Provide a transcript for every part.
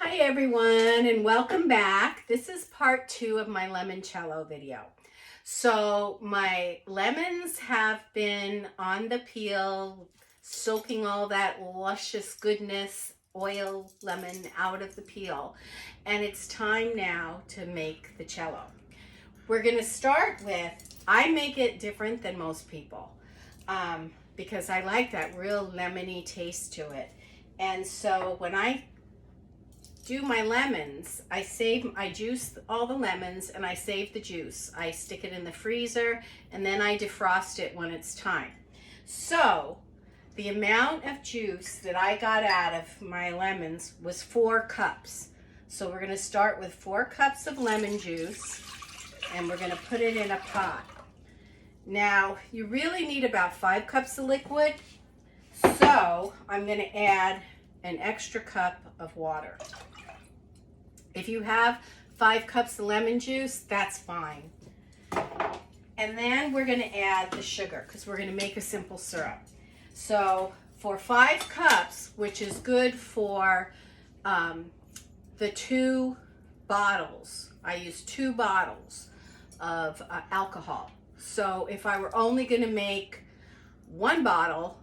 Hi everyone, and welcome back. This is part 2 of my limoncello video. So my lemons have been on the peel, soaking all that luscious goodness, oil lemon out of the peel. And it's time now to make the cello. We're gonna start with, I make it different than most people because I like that real lemony taste to it. And so when I do my lemons, I juice all the lemons and I save the juice. I stick it in the freezer and then I defrost it when it's time. So the amount of juice that I got out of my lemons was 4 cups. So we're gonna start with 4 cups of lemon juice and we're gonna put it in a pot. Now you really need about 5 cups of liquid. So I'm gonna add an extra cup of water. If you have 5 cups of lemon juice, that's fine. And then we're gonna add the sugar because we're gonna make a simple syrup. So for 5 cups, which is good for the 2 bottles, I use 2 bottles of alcohol. So if I were only gonna make 1 bottle,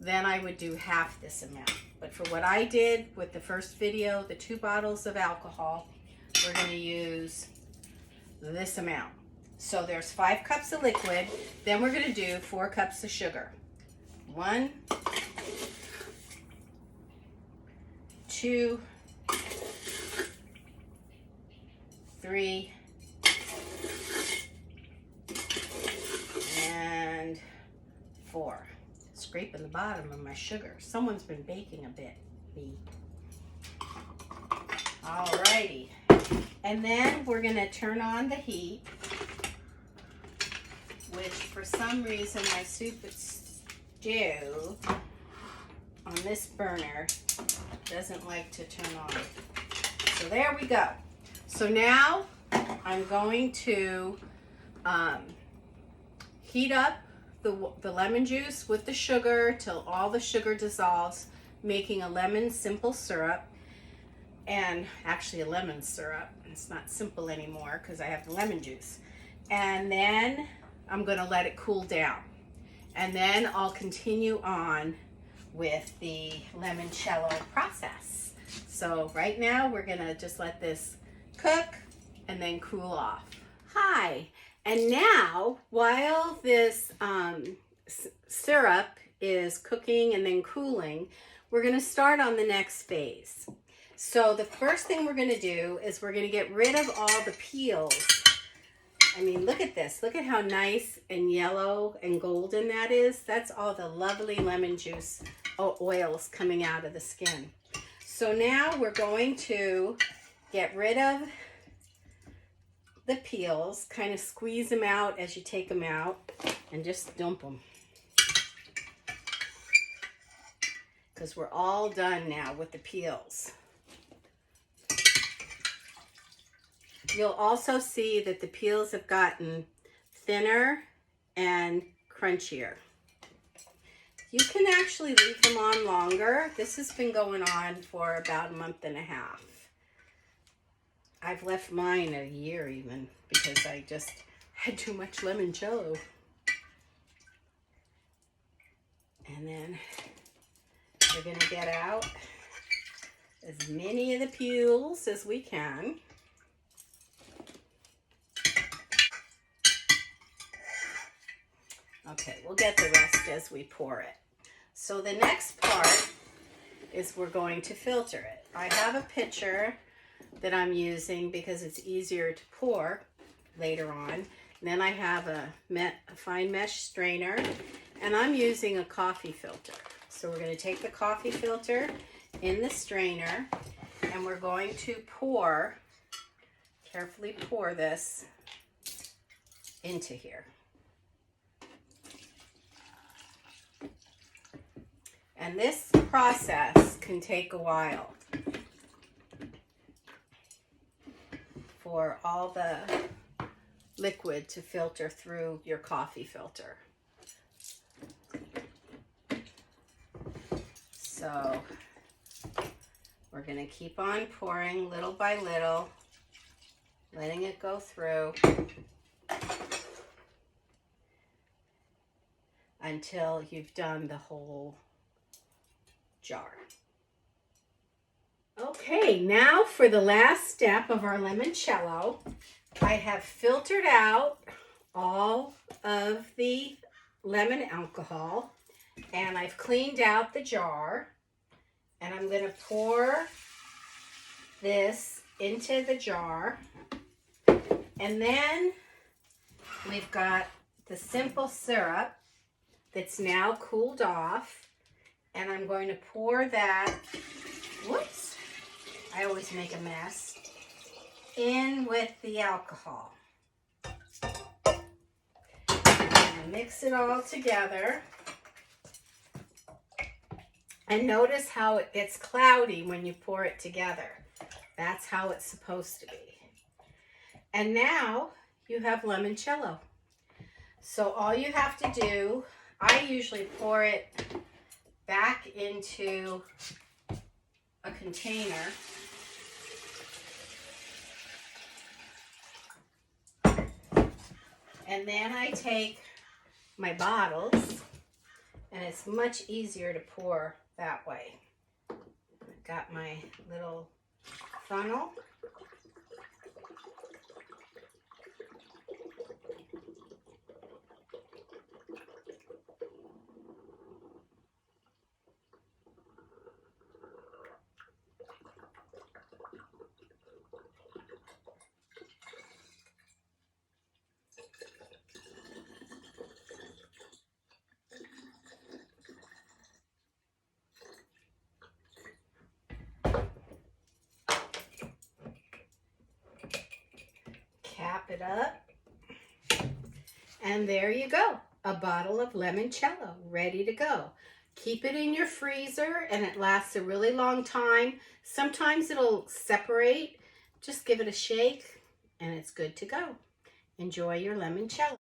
then I would do half this amount. But for what I did with the first video, the 2 bottles of alcohol, we're going to use this amount. So there's 5 cups of liquid. Then we're going to do 4 cups of sugar. 1, 2, 3, and 4. Scraping the bottom of my sugar. Someone's been baking a bit. Me. Alrighty. And then we're going to turn on the heat, which for some reason my soup stew on this burner doesn't like to turn on. So there we go. So now I'm going to heat up the lemon juice with the sugar till all the sugar dissolves, making a lemon simple syrup, and actually a lemon syrup. It's not simple anymore because I have the lemon juice. And then I'm going to let it cool down. And then I'll continue on with the limoncello process. So right now we're going to just let this cook and then cool off. Hi. And now, while this syrup is cooking and then cooling, we're going to start on the next phase. So the first thing we're going to do is we're going to get rid of all the peels. I mean, look at this. Look at how nice and yellow and golden that is. That's all the lovely lemon juice oils coming out of the skin. So now we're going to get rid of the peels, kind of squeeze them out as you take them out and just dump them. Because we're all done now with the peels. You'll also see that the peels have gotten thinner and crunchier. You can actually leave them on longer. This has been going on for about a month and a half. I've left mine a year even because I just had too much limoncello. And then we're going to get out as many of the peels as we can. Okay, we'll get the rest as we pour it. So the next part is we're going to filter it. I have a pitcher that I'm using because it's easier to pour later on. And then I have a fine mesh strainer, and I'm using a coffee filter. So we're going to take the coffee filter in the strainer, and we're going to carefully pour this into here. And this process can take a while for all the liquid to filter through your coffee filter. So We're going to keep on pouring little by little, letting it go through until you've done the whole jar. Okay, now for the last step of our limoncello, I have filtered out all of the lemon alcohol and I've cleaned out the jar, and I'm going to pour this into the jar, and then we've got the simple syrup that's now cooled off, and I'm going to pour that, whoops, I always make a mess, in with the alcohol. And mix it all together. And notice how it gets cloudy when you pour it together. That's how it's supposed to be. And now you have limoncello. So all you have to do, I usually pour it back into a container. And then I take my bottles, and it's much easier to pour that way. I've got my little funnel. Cap it up, and there you go, a bottle of limoncello ready to go. Keep it in your freezer and it lasts a really long time. Sometimes it'll separate. Just give it a shake and it's good to go. Enjoy your limoncello.